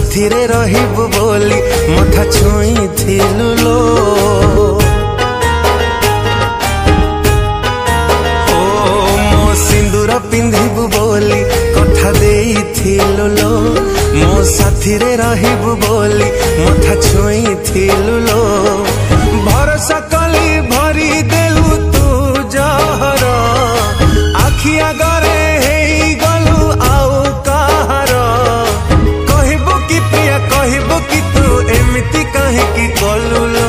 साथी रे रहिबु बोली मथा छुई थिलु लो। मो सिंदूर पिंधिबु बोली कथा देई थिलु लो। मो साथी रे रहिबु बोली मथा छुई थिलु लो। भरोसा कली भरी देलु तू जहर आखिया गरे हेई गलु आउ कहार। कहबो कि प्रिया कहबो कि तू एमिति काहे कि कलु लो।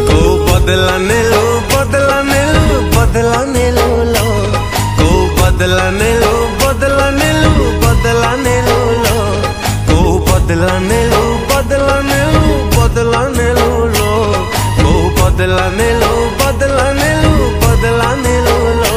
को बदला नेलु बदला नेलु बदला नेलु लो। को बदला नेलु बदला नेलु बदला नेलु लो। को बदला नेलु बदला नेलु बदला नेलु लो। को बदला नेलु बदला नेलु बदला नेलु लो।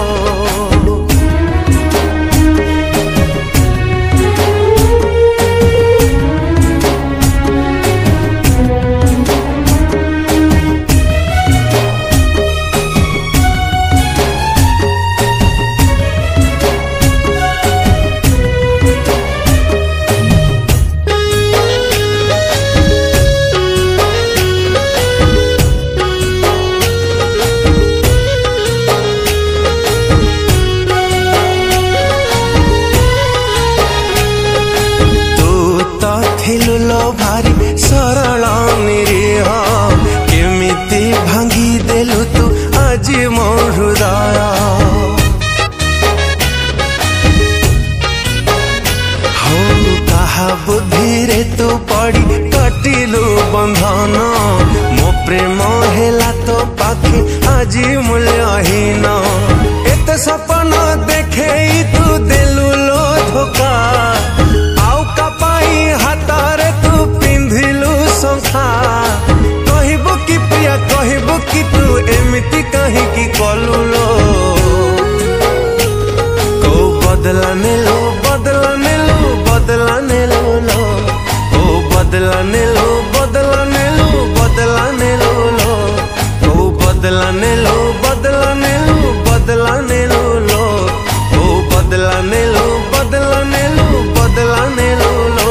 थिलु लो भारी सरल निरीह केमिति भांगी देलु तू आज मो हृदय। हो कहा बुद्धि रे तू पड़ी कटिलु बंधन। मो प्रेम हेला तो पाखे आज मूल्यहीन। एत सपना देखे तू देलु लो धोखा। हातारे तू पिंधिलु शंखा। कहबो कि प्रिया कहबो कि तू एमिति काहे कि कलु लो। को बदला नेलु बदला नेलु बदला नेलु लो। को बदला नेलु बदला नेलु बदला नेलु लो। को बदला नेलु बदला नेलु बदला नेलु लो। को बदला नेलु बदला नेलु बदला नेलु लो।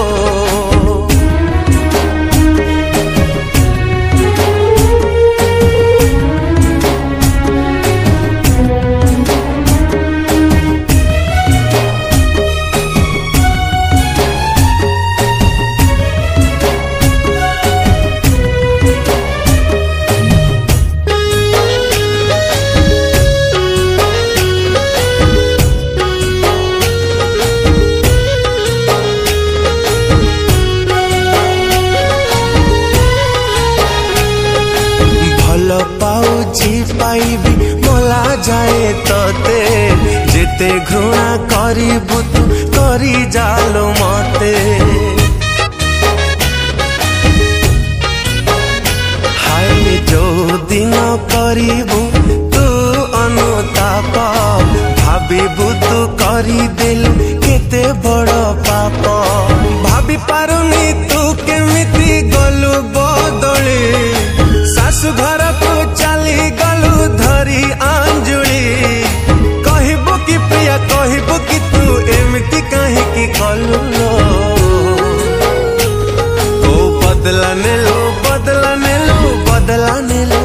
पाउची पाइबी मला जाए तते जेते घृणा करिबु तू करी जालो मते। हाय जो दिन करिबु तू अनुताप भाबिबु तू करी देलु केते बड़ पाप। भाबी पारुनी तू केमिति गलु बदली। सासु घर को चली गलु धरी आंजुली। कहबो कि प्रिया कहबो कि तू एमिति काहे कि कलु लो। को बदला नेलु बदला नेलु बदला नेलु